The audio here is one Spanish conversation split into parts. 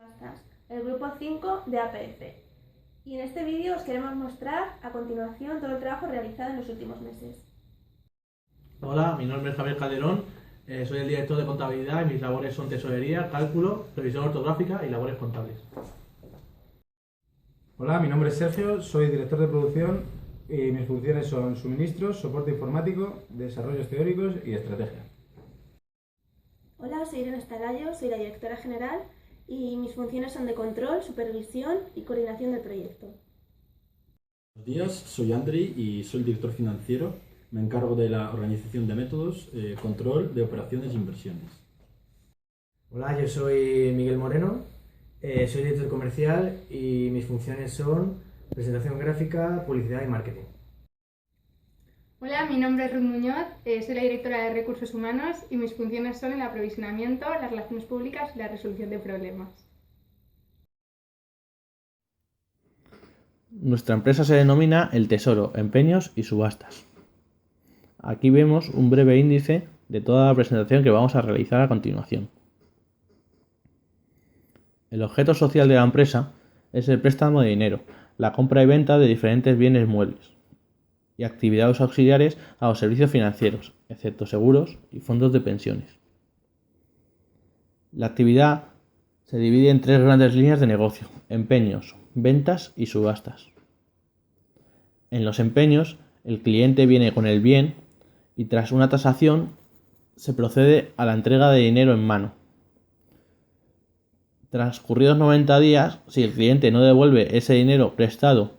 subastas, el grupo 5 de APF. Y en este vídeo os queremos mostrar a continuación todo el trabajo realizado en los últimos meses. Hola, mi nombre es Javier Calderón, soy el director de contabilidad y mis labores son tesorería, cálculo, revisión ortográfica y labores contables. Hola, mi nombre es Sergio, soy director de producción y mis funciones son suministros, soporte informático, desarrollos teóricos y estrategia. Hola, soy Irene Estalayo, soy la directora general y mis funciones son de control, supervisión y coordinación del proyecto. Buenos días, soy Andri y soy director financiero. Me encargo de la organización de métodos, control de operaciones e inversiones. Hola, yo soy Miguel Moreno, soy director comercial y mis funciones son presentación gráfica, publicidad y marketing. Hola, mi nombre es Ruth Muñoz, soy la directora de Recursos Humanos y mis funciones son el aprovisionamiento, las relaciones públicas y la resolución de problemas. Nuestra empresa se denomina El Tesoro, Empeños y Subastas. Aquí vemos un breve índice de toda la presentación que vamos a realizar a continuación. El objeto social de la empresa es el préstamo de dinero, la compra y venta de diferentes bienes muebles y actividades auxiliares a los servicios financieros, excepto seguros y fondos de pensiones. La actividad se divide en tres grandes líneas de negocio: empeños, ventas y subastas. En los empeños, el cliente viene con el bien y tras una tasación se procede a la entrega de dinero en mano. Transcurridos 90 días, si el cliente no devuelve ese dinero prestado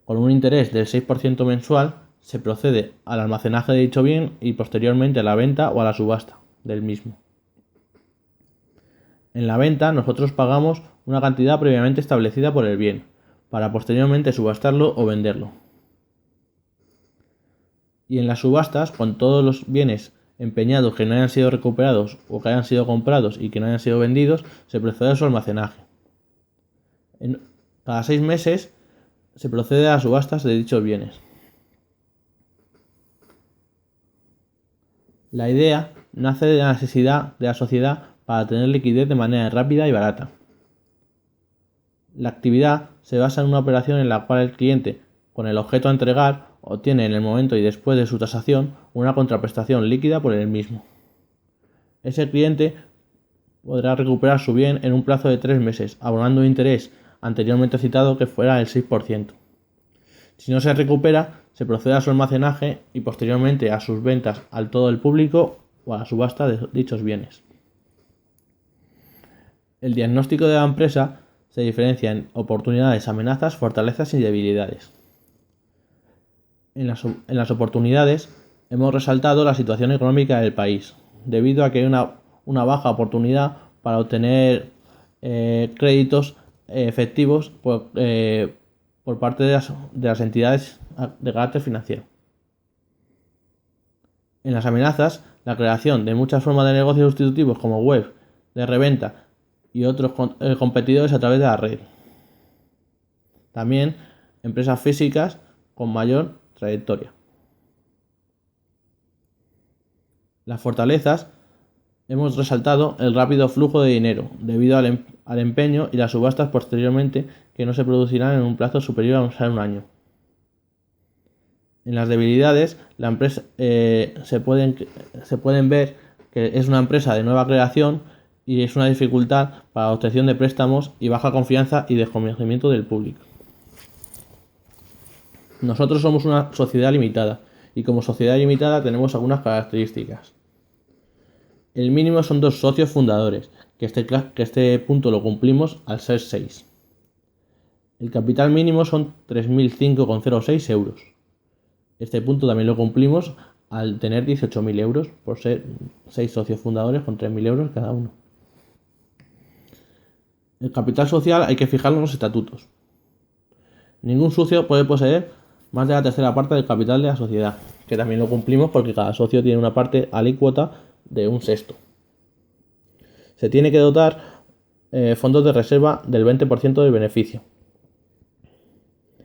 con un interés del 6% mensual, se procede al almacenaje de dicho bien y posteriormente a la venta o a la subasta del mismo. En la venta, nosotros pagamos una cantidad previamente establecida por el bien, para posteriormente subastarlo o venderlo. Y en las subastas, con todos los bienes empeñados que no hayan sido recuperados o que hayan sido comprados y que no hayan sido vendidos, se procede a su almacenaje. Cada 6 meses se procede a las subastas de dichos bienes. La idea nace de la necesidad de la sociedad para tener liquidez de manera rápida y barata. La actividad se basa en una operación en la cual el cliente, con el objeto a entregar, obtiene en el momento y después de su tasación una contraprestación líquida por el mismo. Ese cliente podrá recuperar su bien en un plazo de 3 meses, abonando un interés anteriormente citado que fuera el 6%. Si no se recupera, se procede a su almacenaje y posteriormente a sus ventas al todo el público o a la subasta de dichos bienes. El diagnóstico de la empresa se diferencia en oportunidades, amenazas, fortalezas y debilidades. En las oportunidades hemos resaltado la situación económica del país, debido a que hay una baja oportunidad para obtener créditos efectivos por parte de las entidades de carácter financiero. En las amenazas, la creación de muchas formas de negocios sustitutivos como web, de reventa y otros competidores a través de la red. También empresas físicas con mayor trayectoria. Las fortalezas, hemos resaltado el rápido flujo de dinero debido al empeño y las subastas posteriormente que no se producirán en un plazo superior a un año. En las debilidades, la empresa se pueden ver que es una empresa de nueva creación y es una dificultad para la obtención de préstamos y baja confianza y desconocimiento del público. Nosotros somos una sociedad limitada y como sociedad limitada tenemos algunas características. El mínimo son 2 socios fundadores, que este punto lo cumplimos al ser 6. El capital mínimo son 3.005,06 euros. Este punto también lo cumplimos al tener 18.000 euros por ser 6 socios fundadores con 3.000 euros cada uno. El capital social hay que fijarlo en los estatutos. Ningún socio puede poseer más de la tercera parte del capital de la sociedad, que también lo cumplimos porque cada socio tiene una parte alícuota de 1/6. Se tiene que dotar fondos de reserva del 20% del beneficio.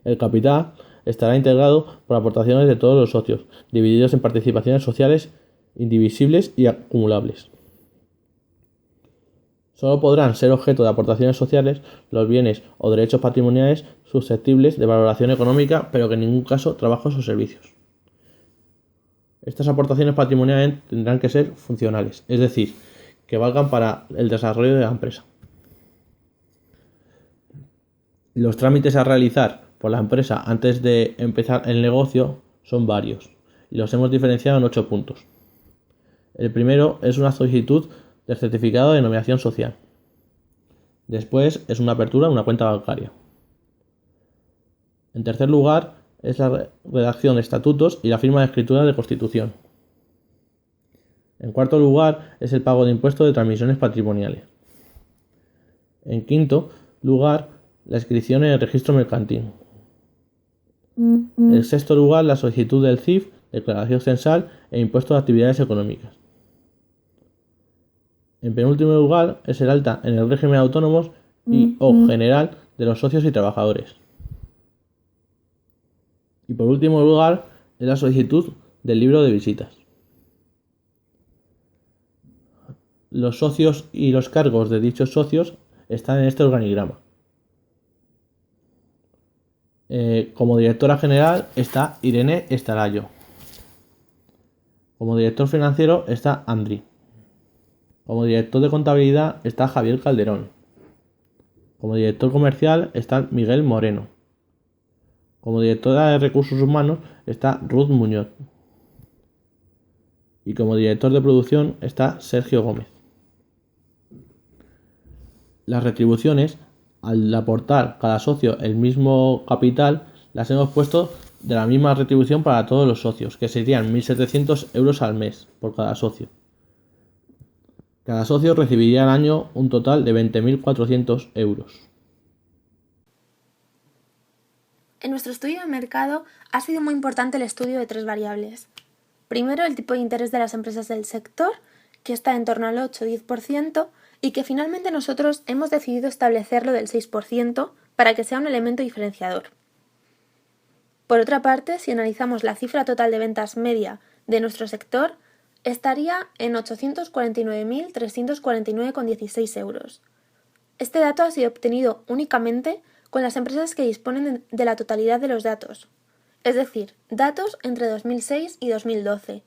El capital estará integrado por aportaciones de todos los socios, divididos en participaciones sociales indivisibles y acumulables. Solo podrán ser objeto de aportaciones sociales los bienes o derechos patrimoniales susceptibles de valoración económica, pero que en ningún caso trabajos o servicios. Estas aportaciones patrimoniales tendrán que ser funcionales, es decir, que valgan para el desarrollo de la empresa. Los trámites a realizar por la empresa antes de empezar el negocio son varios y los hemos diferenciado en 8 puntos. El primero es una solicitud del certificado de denominación social. Después es una apertura de una cuenta bancaria. En tercer lugar es la redacción de estatutos y la firma de escritura de constitución. En cuarto lugar es el pago de impuestos de transmisiones patrimoniales. En quinto lugar, la inscripción en el registro mercantil. En sexto lugar, la solicitud del CIF, declaración censal e impuesto de actividades económicas. En penúltimo lugar es el alta en el régimen de autónomos y o general de los socios y trabajadores. Y por último lugar es la solicitud del libro de visitas. Los socios y los cargos de dichos socios están en este organigrama. Como directora general está Irene Estarayo. Como director financiero está Andri. Como director de contabilidad está Javier Calderón. Como director comercial está Miguel Moreno. Como directora de recursos humanos está Ruth Muñoz. Y como director de producción está Sergio Gómez. Las retribuciones, al aportar cada socio el mismo capital, las hemos puesto de la misma retribución para todos los socios, que serían 1.700 euros al mes por cada socio. Cada socio recibiría al año un total de 20.400 euros. En nuestro estudio de mercado ha sido muy importante el estudio de 3 variables. Primero, el tipo de interés de las empresas del sector, que está en torno al 8-10%, y que finalmente nosotros hemos decidido establecerlo del 6% para que sea un elemento diferenciador. Por otra parte, si analizamos la cifra total de ventas media de nuestro sector, estaría en 849.349,16 euros. Este dato ha sido obtenido únicamente con las empresas que disponen de la totalidad de los datos, es decir, datos entre 2006 y 2012,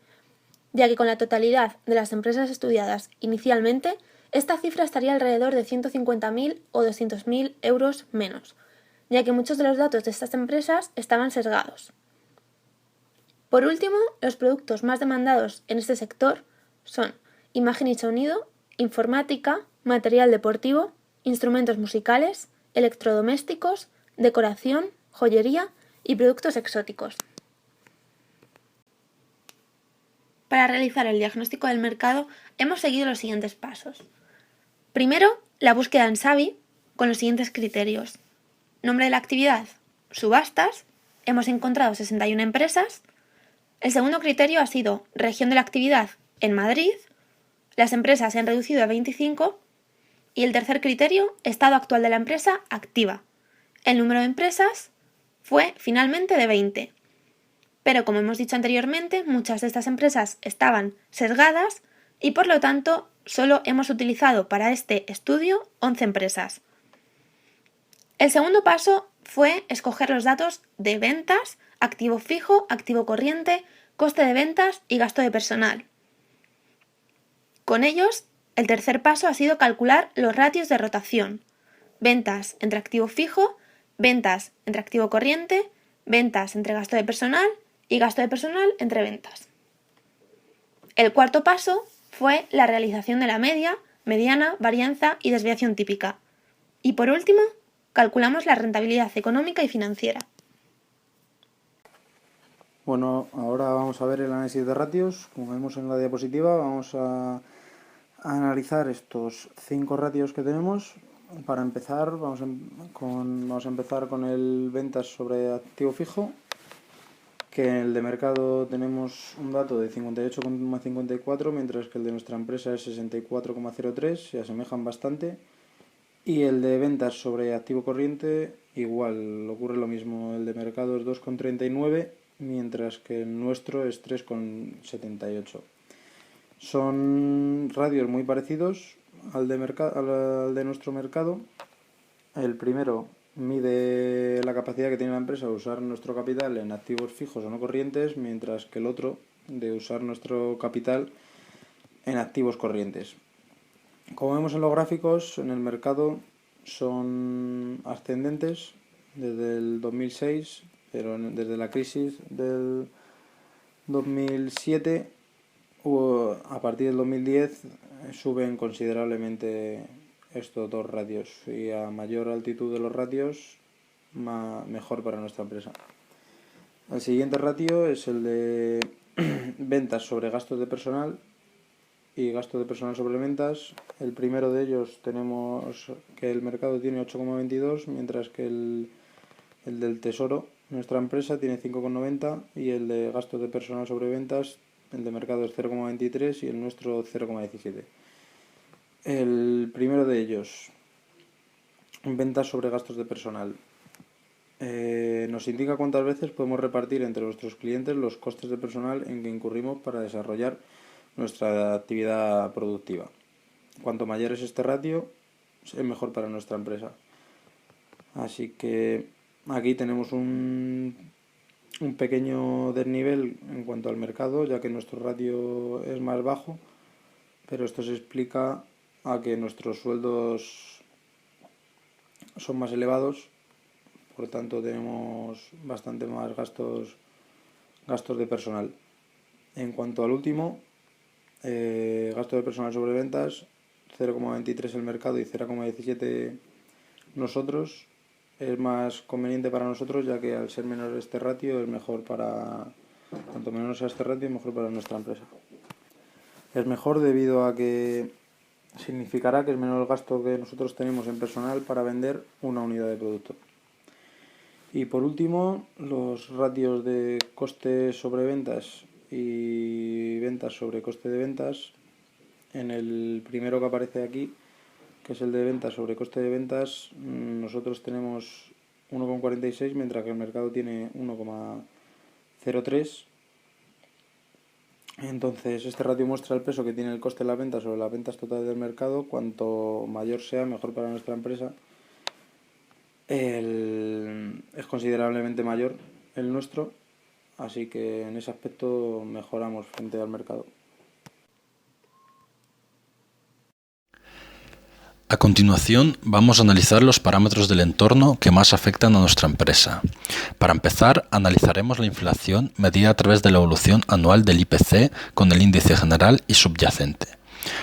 ya que con la totalidad de las empresas estudiadas inicialmente, esta cifra estaría alrededor de 150.000 o 200.000 euros menos, ya que muchos de los datos de estas empresas estaban sesgados. Por último, los productos más demandados en este sector son imagen y sonido, informática, material deportivo, instrumentos musicales, electrodomésticos, decoración, joyería y productos exóticos. Para realizar el diagnóstico del mercado hemos seguido los siguientes pasos. Primero, la búsqueda en Savi con los siguientes criterios. Nombre de la actividad, subastas, hemos encontrado 61 empresas. El segundo criterio ha sido región de la actividad en Madrid, las empresas se han reducido a 25 y el tercer criterio, estado actual de la empresa activa. El número de empresas fue finalmente de 20. Pero como hemos dicho anteriormente, muchas de estas empresas estaban sesgadas y por lo tanto solo hemos utilizado para este estudio 11 empresas. El segundo paso fue escoger los datos de ventas, activo fijo, activo corriente, coste de ventas y gasto de personal. Con ellos, el tercer paso ha sido calcular los ratios de rotación. Ventas entre activo fijo, ventas entre activo corriente, ventas entre gasto de personal y gasto de personal entre ventas. El cuarto paso fue la realización de la media, mediana, varianza y desviación típica. Y por último, calculamos la rentabilidad económica y financiera. Bueno, ahora vamos a ver el análisis de ratios. Como vemos en la diapositiva, vamos a analizar estos 5 ratios que tenemos. Para empezar, vamos a empezar con el ventas sobre activo fijo, que en el de mercado tenemos un dato de 58,54, mientras que el de nuestra empresa es 64,03, se asemejan bastante. Y el de ventas sobre activo corriente, igual, ocurre lo mismo. El de mercado es 2,39, mientras que el nuestro es 3,78. Son radios muy parecidos al de nuestro mercado. El primero mide la capacidad que tiene la empresa de usar nuestro capital en activos fijos o no corrientes, mientras que el otro de usar nuestro capital en activos corrientes. Como vemos en los gráficos, en el mercado son ascendentes desde el 2006, pero desde la crisis del 2007 a partir del 2010 suben considerablemente estos dos ratios, y a mayor altitud de los ratios mejor para nuestra empresa. El siguiente ratio es el de ventas sobre gastos de personal y gastos de personal sobre ventas. El primero de ellos tenemos que el mercado tiene 8,22, mientras que el del Tesoro, nuestra empresa, tiene 5,90, y el de gastos de personal sobre ventas, el de mercado, es 0,23 y el nuestro 0,17. El primero de ellos, ventas sobre gastos de personal, nos indica cuántas veces podemos repartir entre nuestros clientes los costes de personal en que incurrimos para desarrollar nuestra actividad productiva. Cuanto mayor es este ratio, es mejor para nuestra empresa. Así que aquí tenemos un pequeño desnivel en cuanto al mercado, ya que nuestro ratio es más bajo, pero esto se explica a que nuestros sueldos son más elevados, por tanto tenemos bastante más gastos de personal. En cuanto al último, gasto de personal sobre ventas, 0,23 el mercado y 0,17 nosotros. Es más conveniente para nosotros, ya que al ser menor este ratio es mejor cuanto menor sea este ratio, es mejor para nuestra empresa. Es mejor debido a que significará que es menor el gasto que nosotros tenemos en personal para vender una unidad de producto. Y por último, los ratios de coste sobre ventas y ventas sobre coste de ventas. En el primero que aparece aquí, que es el de ventas sobre coste de ventas, nosotros tenemos 1,46, mientras que el mercado tiene 1,03. Entonces, este ratio muestra el peso que tiene el coste de la venta sobre las ventas totales del mercado. Cuanto mayor sea, mejor para nuestra empresa. Es considerablemente mayor el nuestro, así que en ese aspecto mejoramos frente al mercado. A continuación, vamos a analizar los parámetros del entorno que más afectan a nuestra empresa. Para empezar, analizaremos la inflación medida a través de la evolución anual del IPC con el índice general y subyacente.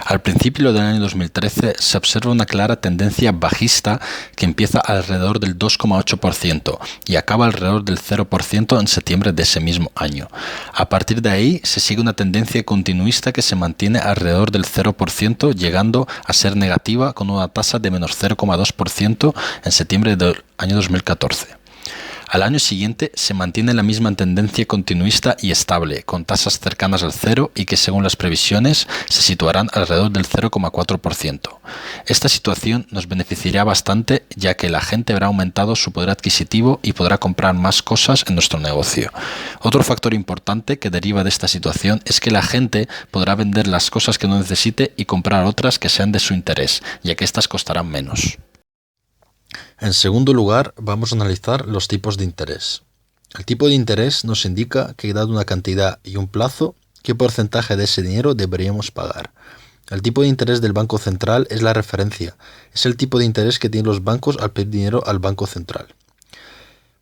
Al principio del año 2013 se observa una clara tendencia bajista que empieza alrededor del 2,8% y acaba alrededor del 0% en septiembre de ese mismo año. A partir de ahí se sigue una tendencia continuista que se mantiene alrededor del 0%, llegando a ser negativa con una tasa de menos 0,2% en septiembre del año 2014. Al año siguiente se mantiene la misma tendencia continuista y estable, con tasas cercanas al cero y que según las previsiones se situarán alrededor del 0,4%. Esta situación nos beneficiará bastante, ya que la gente habrá aumentado su poder adquisitivo y podrá comprar más cosas en nuestro negocio. Otro factor importante que deriva de esta situación es que la gente podrá vender las cosas que no necesite y comprar otras que sean de su interés, ya que estas costarán menos. En segundo lugar, vamos a analizar los tipos de interés. El tipo de interés nos indica que, dado una cantidad y un plazo, qué porcentaje de ese dinero deberíamos pagar. El tipo de interés del Banco Central es la referencia, es el tipo de interés que tienen los bancos al pedir dinero al Banco Central.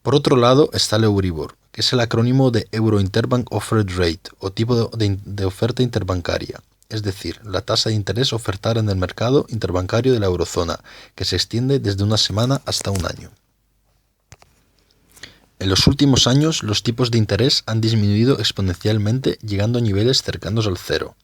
Por otro lado está el Euribor, que es el acrónimo de Euro Interbank Offered Rate, o tipo de oferta interbancaria. Es decir, la tasa de interés ofertada en el mercado interbancario de la eurozona, que se extiende desde una semana hasta un año. En los últimos años, los tipos de interés han disminuido exponencialmente, llegando a niveles cercanos al cero.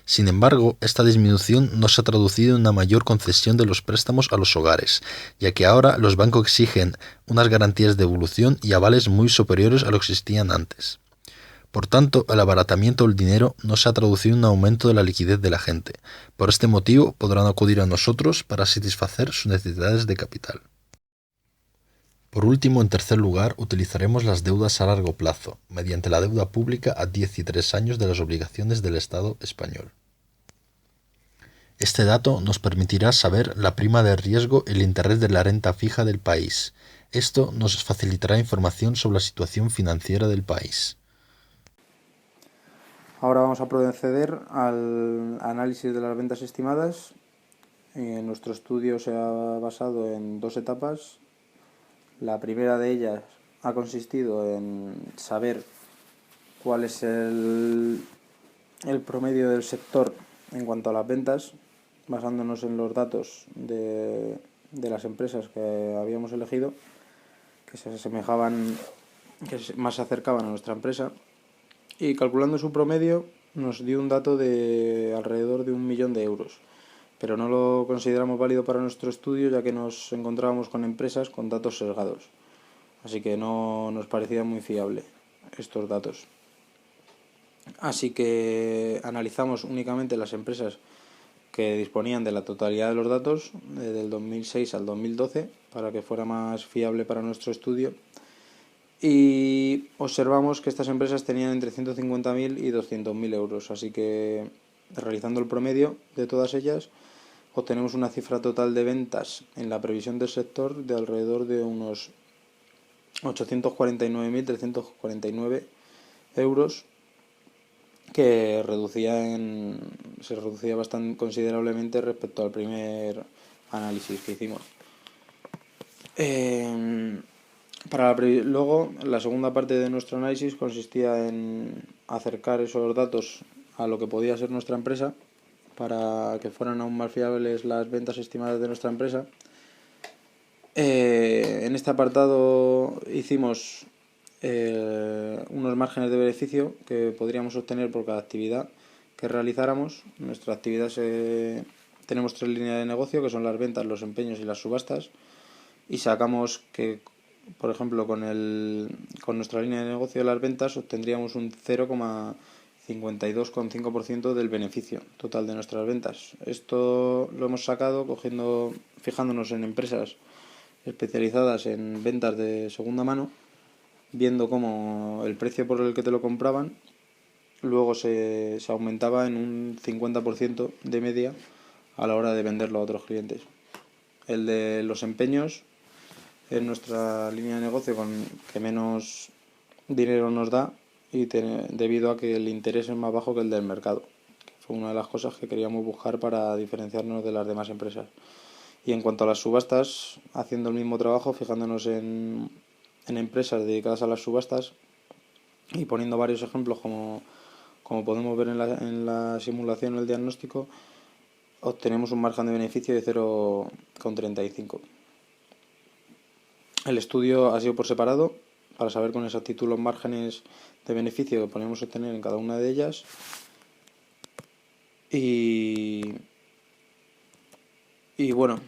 Sin embargo, esta disminución no se ha traducido en una mayor concesión de los préstamos a los hogares, ya que ahora los bancos exigen unas garantías de devolución y avales muy superiores a lo que existían antes. Por tanto, el abaratamiento del dinero no se ha traducido en un aumento de la liquidez de la gente. Por este motivo, podrán acudir a nosotros para satisfacer sus necesidades de capital. Por último, en tercer lugar, utilizaremos las deudas a largo plazo, mediante la deuda pública a 10 y 3 años de las obligaciones del Estado español. Este dato nos permitirá saber la prima de riesgo y el interés de la renta fija del país. Esto nos facilitará información sobre la situación financiera del país. Ahora vamos a proceder al análisis de las ventas estimadas. Nuestro estudio se ha basado en 2 etapas. La primera de ellas ha consistido en saber cuál es el promedio del sector en cuanto a las ventas, basándonos en los datos de las empresas que habíamos elegido, que se asemejaban, que más se acercaban a nuestra empresa, y calculando su promedio nos dio un dato de alrededor de 1 millón de euros, pero no lo consideramos válido para nuestro estudio, ya que nos encontrábamos con empresas con datos sesgados, así que no nos parecía muy fiable estos datos. Así que analizamos únicamente las empresas que disponían de la totalidad de los datos del 2006 al 2012 para que fuera más fiable para nuestro estudio, y observamos que estas empresas tenían entre 150.000 y 200.000 euros, así que realizando el promedio de todas ellas obtenemos una cifra total de ventas en la previsión del sector de alrededor de unos 849.349 euros, que se reducía bastante considerablemente respecto al primer análisis que hicimos. Luego, la segunda parte de nuestro análisis consistía en acercar esos datos a lo que podía ser nuestra empresa para que fueran aún más fiables las ventas estimadas de nuestra empresa. En este apartado hicimos unos márgenes de beneficio que podríamos obtener por cada actividad que realizáramos. Nuestra actividad tenemos 3 líneas de negocio, que son las ventas, los empeños y las subastas, y sacamos que, por ejemplo, con nuestra línea de negocio de las ventas obtendríamos un 0,52,5% del beneficio total de nuestras ventas. Esto lo hemos sacado fijándonos en empresas especializadas en ventas de segunda mano, viendo cómo el precio por el que te lo compraban luego se aumentaba en un 50% de media a la hora de venderlo a otros clientes. El de los empeños es nuestra línea de negocio con que menos dinero nos da, y debido a que el interés es más bajo que el del mercado, que fue una de las cosas que queríamos buscar para diferenciarnos de las demás empresas. Y en cuanto a las subastas, haciendo el mismo trabajo, fijándonos en empresas dedicadas a las subastas y poniendo varios ejemplos como podemos ver en la simulación o el diagnóstico, obtenemos un margen de beneficio de 0,35. El estudio ha sido por separado para saber con exactitud los márgenes de beneficio que podemos obtener en cada una de ellas, y bueno,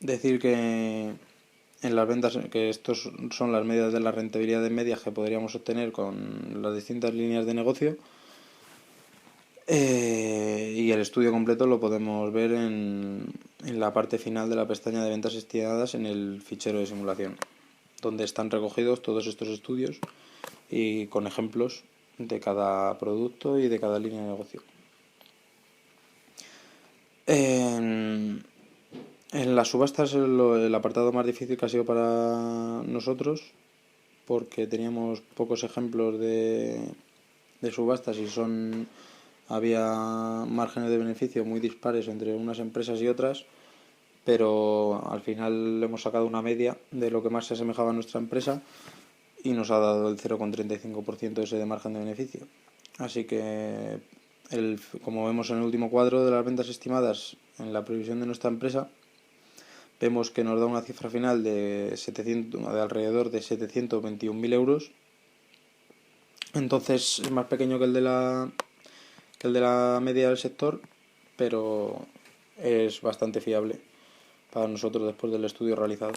decir que en las ventas, que estos son las medidas de la rentabilidad de medias que podríamos obtener con las distintas líneas de negocio, y el estudio completo lo podemos ver en la parte final de la pestaña de ventas estimadas en el fichero de simulación, donde están recogidos todos estos estudios y con ejemplos de cada producto y de cada línea de negocio. En las subastas es el apartado más difícil que ha sido para nosotros, porque teníamos pocos ejemplos de subastas y había márgenes de beneficio muy dispares entre unas empresas y otras, pero al final hemos sacado una media de lo que más se asemejaba a nuestra empresa y nos ha dado el 0,35% ese de margen de beneficio. Así que, como vemos en el último cuadro de las ventas estimadas en la previsión de nuestra empresa, vemos que nos da una cifra final de alrededor de 721.000 euros. Entonces es más pequeño que el de la media del sector, pero es bastante fiable para nosotros después del estudio realizado.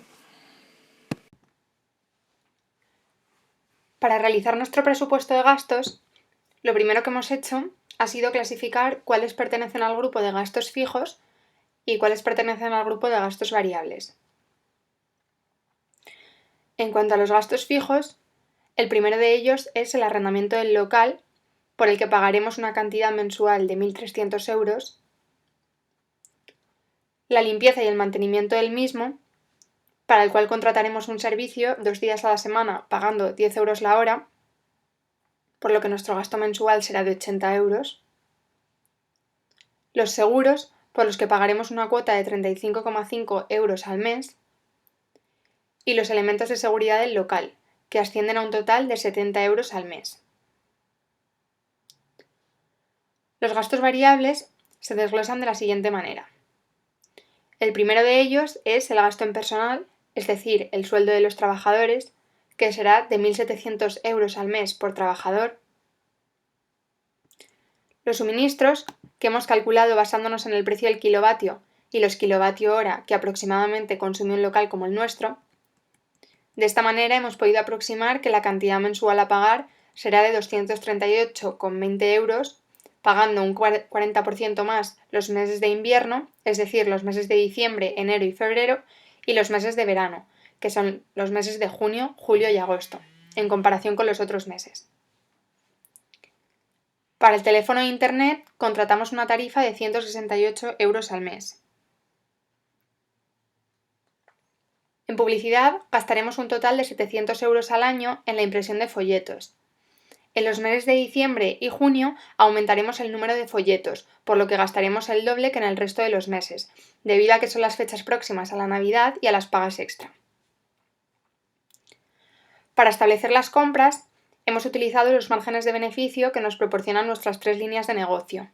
Para realizar nuestro presupuesto de gastos, lo primero que hemos hecho ha sido clasificar cuáles pertenecen al grupo de gastos fijos y cuáles pertenecen al grupo de gastos variables. En cuanto a los gastos fijos, el primero de ellos es el arrendamiento del local, por el que pagaremos una cantidad mensual de 1.300 euros, la limpieza y el mantenimiento del mismo, para el cual contrataremos un servicio 2 días a la semana pagando 10 euros la hora, por lo que nuestro gasto mensual será de 80 euros. Los seguros, por los que pagaremos una cuota de 35,5 euros al mes. Y los elementos de seguridad del local, que ascienden a un total de 70 euros al mes. Los gastos variables se desglosan de la siguiente manera. El primero de ellos es el gasto en personal, es decir, el sueldo de los trabajadores, que será de 1.700 euros al mes por trabajador. Los suministros, que hemos calculado basándonos en el precio del kilovatio y los kilovatio hora que aproximadamente consume un local como el nuestro. De esta manera hemos podido aproximar que la cantidad mensual a pagar será de 238,20 euros, pagando un 40% más los meses de invierno, es decir, los meses de diciembre, enero y febrero, y los meses de verano, que son los meses de junio, julio y agosto, en comparación con los otros meses. Para el teléfono e internet contratamos una tarifa de 168 euros al mes. En publicidad gastaremos un total de 700 euros al año en la impresión de folletos. En los meses de diciembre y junio aumentaremos el número de folletos, por lo que gastaremos el doble que en el resto de los meses, debido a que son las fechas próximas a la Navidad y a las pagas extra. Para establecer las compras, hemos utilizado los márgenes de beneficio que nos proporcionan nuestras 3 líneas de negocio,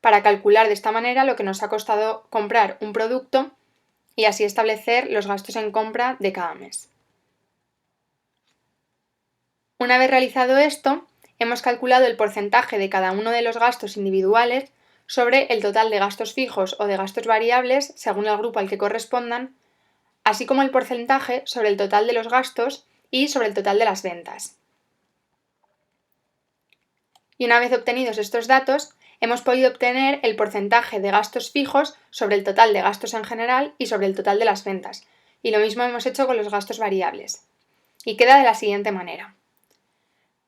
para calcular de esta manera lo que nos ha costado comprar un producto y así establecer los gastos en compra de cada mes. Una vez realizado esto, hemos calculado el porcentaje de cada uno de los gastos individuales sobre el total de gastos fijos o de gastos variables, según el grupo al que correspondan, así como el porcentaje sobre el total de los gastos y sobre el total de las ventas. Y una vez obtenidos estos datos, hemos podido obtener el porcentaje de gastos fijos sobre el total de gastos en general y sobre el total de las ventas. Y lo mismo hemos hecho con los gastos variables. Y queda de la siguiente manera.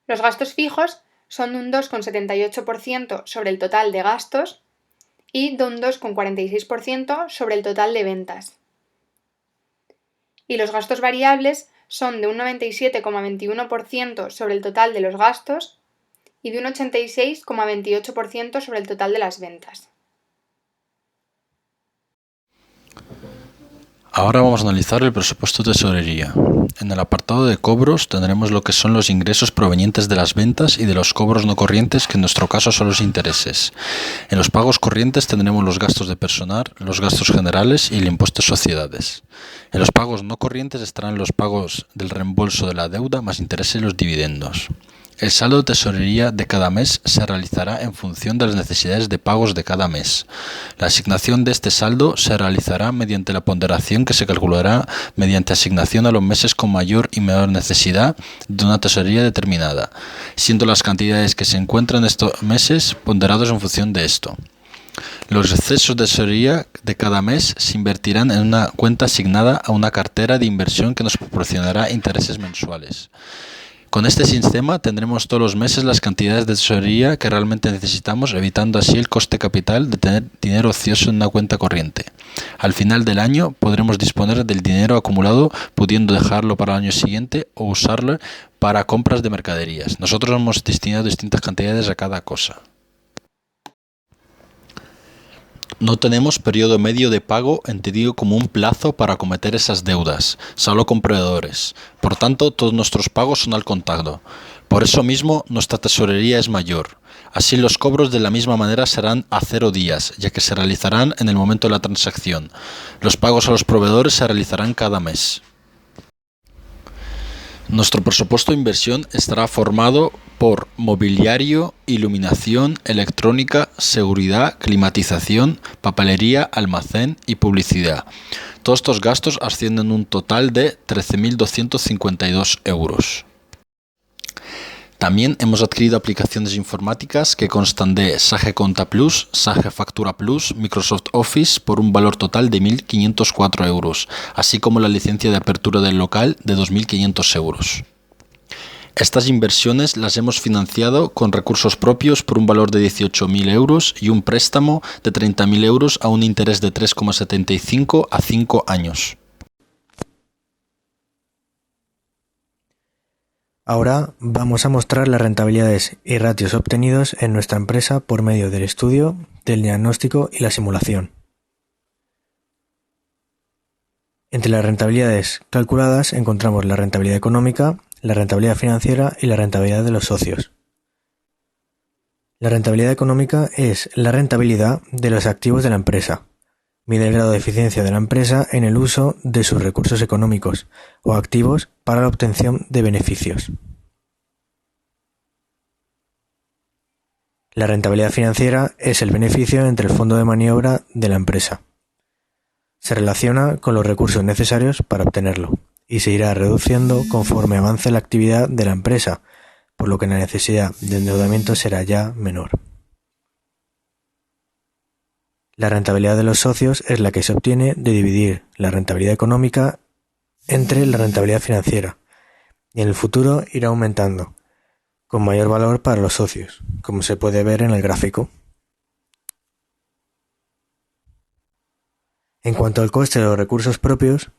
Los gastos fijos son de un 2,78% sobre el total de gastos y de un 2,46% sobre el total de ventas. Y los gastos variables son de un 97,21% sobre el total de los gastos y de un 86,28% sobre el total de las ventas. Ahora vamos a analizar el presupuesto de tesorería. En el apartado de cobros tendremos lo que son los ingresos provenientes de las ventas y de los cobros no corrientes, que en nuestro caso son los intereses. En los pagos corrientes tendremos los gastos de personal, los gastos generales y el impuesto de sociedades. En los pagos no corrientes estarán los pagos del reembolso de la deuda más intereses y los dividendos. El saldo de tesorería de cada mes se realizará en función de las necesidades de pagos de cada mes. La asignación de este saldo se realizará mediante la ponderación, que se calculará mediante asignación a los meses con mayor y menor necesidad de una tesorería determinada, siendo las cantidades que se encuentran en estos meses ponderados en función de esto. Los excesos de tesorería de cada mes se invertirán en una cuenta asignada a una cartera de inversión que nos proporcionará intereses mensuales. Con este sistema tendremos todos los meses las cantidades de tesorería que realmente necesitamos, evitando así el coste capital de tener dinero ocioso en una cuenta corriente. Al final del año podremos disponer del dinero acumulado, pudiendo dejarlo para el año siguiente o usarlo para compras de mercaderías. Nosotros hemos destinado distintas cantidades a cada cosa. No tenemos periodo medio de pago entendido como un plazo para acometer esas deudas, solo con proveedores. Por tanto, todos nuestros pagos son al contado. Por eso mismo, nuestra tesorería es mayor. Así, los cobros de la misma manera serán a 0 días, ya que se realizarán en el momento de la transacción. Los pagos a los proveedores se realizarán cada mes. Nuestro presupuesto de inversión estará formado por mobiliario, iluminación, electrónica, seguridad, climatización, papelería, almacén y publicidad. Todos estos gastos ascienden a un total de 13.252 euros. También hemos adquirido aplicaciones informáticas que constan de Sage Conta Plus, Sage Factura Plus, Microsoft Office por un valor total de 1.504 euros, así como la licencia de apertura del local de 2.500 euros. Estas inversiones las hemos financiado con recursos propios por un valor de 18.000 euros y un préstamo de 30.000 euros a un interés de 3,75 a 5 años. Ahora vamos a mostrar las rentabilidades y ratios obtenidos en nuestra empresa por medio del estudio, del diagnóstico y la simulación. Entre las rentabilidades calculadas encontramos la rentabilidad económica, la rentabilidad financiera y la rentabilidad de los socios. La rentabilidad económica es la rentabilidad de los activos de la empresa. Mide el grado de eficiencia de la empresa en el uso de sus recursos económicos o activos para la obtención de beneficios. La rentabilidad financiera es el beneficio entre el fondo de maniobra de la empresa. Se relaciona con los recursos necesarios para obtenerlo y se irá reduciendo conforme avance la actividad de la empresa, por lo que la necesidad de endeudamiento será ya menor. La rentabilidad de los socios es la que se obtiene de dividir la rentabilidad económica entre la rentabilidad financiera, y en el futuro irá aumentando, con mayor valor para los socios, como se puede ver en el gráfico. En cuanto al coste de los recursos propios,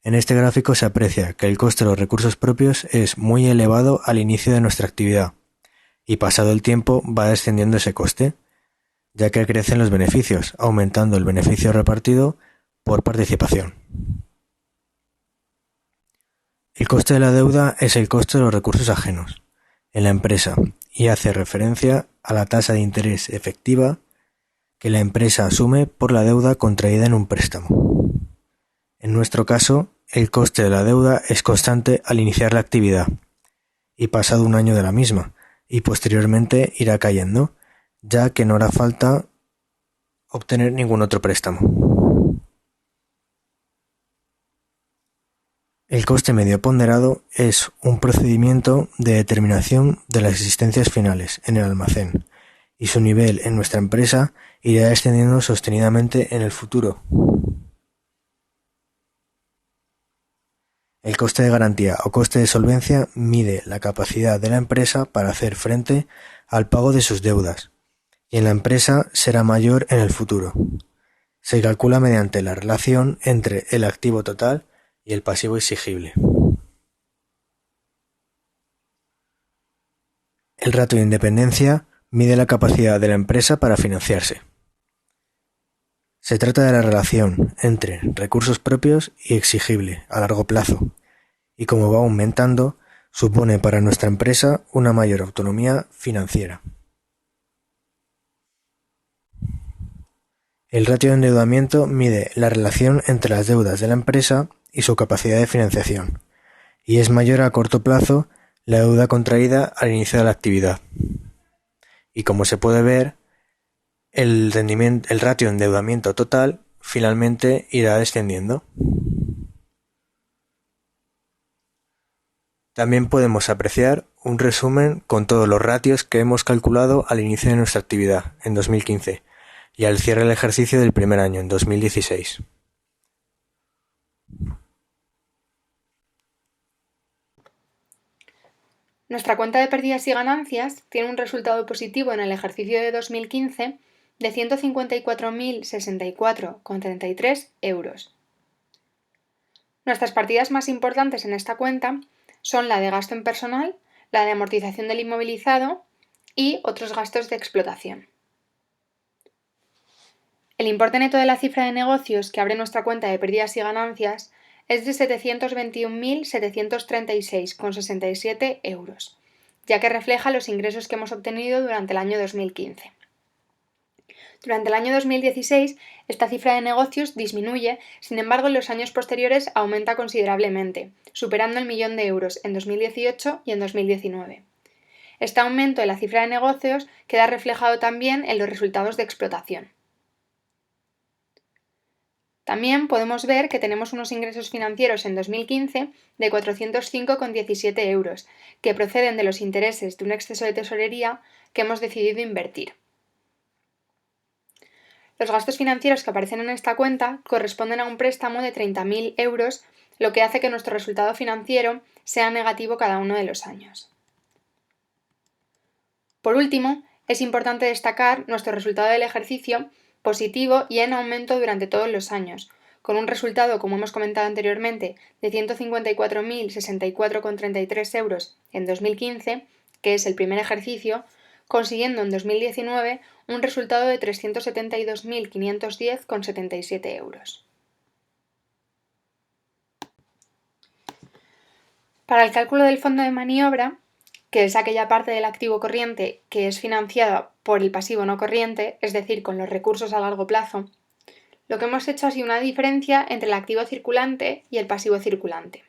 en este gráfico se aprecia que el coste de los recursos propios es muy elevado al inicio de nuestra actividad, y pasado el tiempo va descendiendo ese coste, ya que crecen los beneficios, aumentando el beneficio repartido por participación. El coste de la deuda es el coste de los recursos ajenos en la empresa y hace referencia a la tasa de interés efectiva que la empresa asume por la deuda contraída en un préstamo. En nuestro caso, el coste de la deuda es constante al iniciar la actividad y pasado un año de la misma, y posteriormente irá cayendo, ya que no hará falta obtener ningún otro préstamo. El coste medio ponderado es un procedimiento de determinación de las existencias finales en el almacén, y su nivel en nuestra empresa irá descendiendo sostenidamente en el futuro. El coste de garantía o coste de solvencia mide la capacidad de la empresa para hacer frente al pago de sus deudas, y en la empresa será mayor en el futuro. Se calcula mediante la relación entre el activo total y el pasivo exigible. El ratio de independencia mide la capacidad de la empresa para financiarse. Se trata de la relación entre recursos propios y exigible a largo plazo, y como va aumentando, supone para nuestra empresa una mayor autonomía financiera. El ratio de endeudamiento mide la relación entre las deudas de la empresa y su capacidad de financiación, y es mayor a corto plazo la deuda contraída al inicio de la actividad. Y como se puede ver, el ratio de endeudamiento total finalmente irá descendiendo. También podemos apreciar un resumen con todos los ratios que hemos calculado al inicio de nuestra actividad, en 2015, y al cierre del ejercicio del primer año, en 2016. Nuestra cuenta de pérdidas y ganancias tiene un resultado positivo en el ejercicio de 2015 de 154.064,33 euros. Nuestras partidas más importantes en esta cuenta son la de gasto en personal, la de amortización del inmovilizado y otros gastos de explotación. El importe neto de la cifra de negocios que abre nuestra cuenta de pérdidas y ganancias es de 721.736,67 euros, ya que refleja los ingresos que hemos obtenido durante el año 2015. Durante el año 2016, esta cifra de negocios disminuye, sin embargo en los años posteriores aumenta considerablemente, superando el 1.000.000 de euros en 2018 y en 2019. Este aumento de la cifra de negocios queda reflejado también en los resultados de explotación. También podemos ver que tenemos unos ingresos financieros en 2015 de 405,17 euros, que proceden de los intereses de un exceso de tesorería que hemos decidido invertir. Los gastos financieros que aparecen en esta cuenta corresponden a un préstamo de 30.000 euros, lo que hace que nuestro resultado financiero sea negativo cada uno de los años. Por último, es importante destacar nuestro resultado del ejercicio positivo y en aumento durante todos los años, con un resultado, como hemos comentado anteriormente, de 154.064,33 euros en 2015, que es el primer ejercicio, consiguiendo en 2019 un resultado de 372.510,77 euros. Para el cálculo del fondo de maniobra, que es aquella parte del activo corriente que es financiada por el pasivo no corriente, es decir, con los recursos a largo plazo, lo que hemos hecho ha sido una diferencia entre el activo circulante y el pasivo circulante.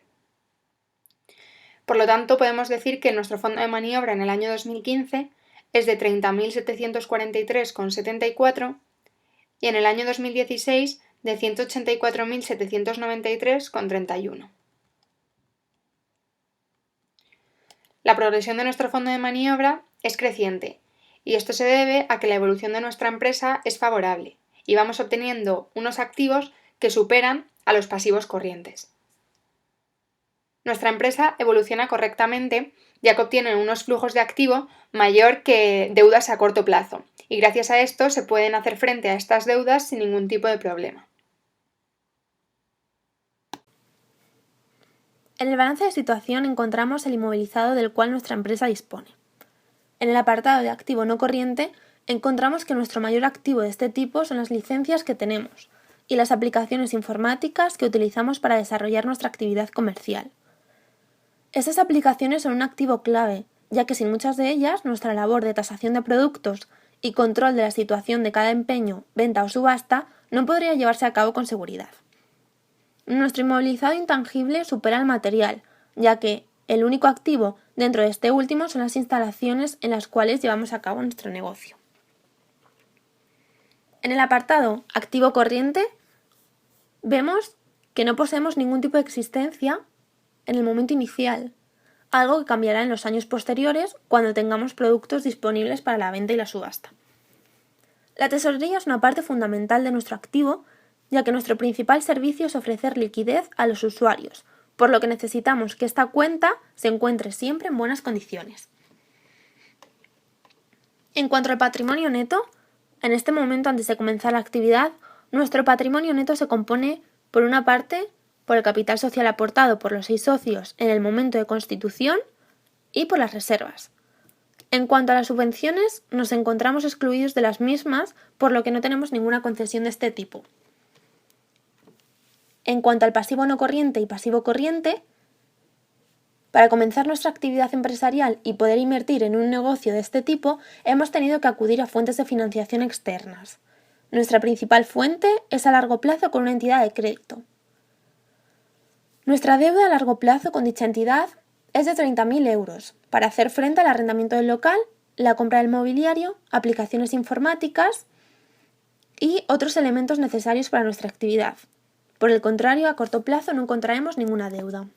Por lo tanto, podemos decir que nuestro fondo de maniobra en el año 2015 es de 30.743,74 y en el año 2016 de 184.793,31. La progresión de nuestro fondo de maniobra es creciente y esto se debe a que la evolución de nuestra empresa es favorable y vamos obteniendo unos activos que superan a los pasivos corrientes. Nuestra empresa evoluciona correctamente ya que obtiene unos flujos de activo mayor que deudas a corto plazo y gracias a esto se pueden hacer frente a estas deudas sin ningún tipo de problema. En el balance de situación encontramos el inmovilizado del cual nuestra empresa dispone. En el apartado de activo no corriente encontramos que nuestro mayor activo de este tipo son las licencias que tenemos y las aplicaciones informáticas que utilizamos para desarrollar nuestra actividad comercial. Estas aplicaciones son un activo clave, ya que sin muchas de ellas nuestra labor de tasación de productos y control de la situación de cada empeño, venta o subasta no podría llevarse a cabo con seguridad. Nuestro inmovilizado intangible supera al material, ya que el único activo dentro de este último son las instalaciones en las cuales llevamos a cabo nuestro negocio. En el apartado activo corriente vemos que no poseemos ningún tipo de existencia en el momento inicial, algo que cambiará en los años posteriores cuando tengamos productos disponibles para la venta y la subasta. La tesorería es una parte fundamental de nuestro activo, ya que nuestro principal servicio es ofrecer liquidez a los usuarios, por lo que necesitamos que esta cuenta se encuentre siempre en buenas condiciones. En cuanto al patrimonio neto, en este momento antes de comenzar la actividad, nuestro patrimonio neto se compone, por una parte, por el capital social aportado por los 6 socios en el momento de constitución y por las reservas. En cuanto a las subvenciones, nos encontramos excluidos de las mismas, por lo que no tenemos ninguna concesión de este tipo. En cuanto al pasivo no corriente y pasivo corriente, para comenzar nuestra actividad empresarial y poder invertir en un negocio de este tipo, hemos tenido que acudir a fuentes de financiación externas. Nuestra principal fuente es a largo plazo con una entidad de crédito. Nuestra deuda a largo plazo con dicha entidad es de 30.000 euros para hacer frente al arrendamiento del local, la compra del mobiliario, aplicaciones informáticas y otros elementos necesarios para nuestra actividad. Por el contrario, a corto plazo no encontraremos ninguna deuda.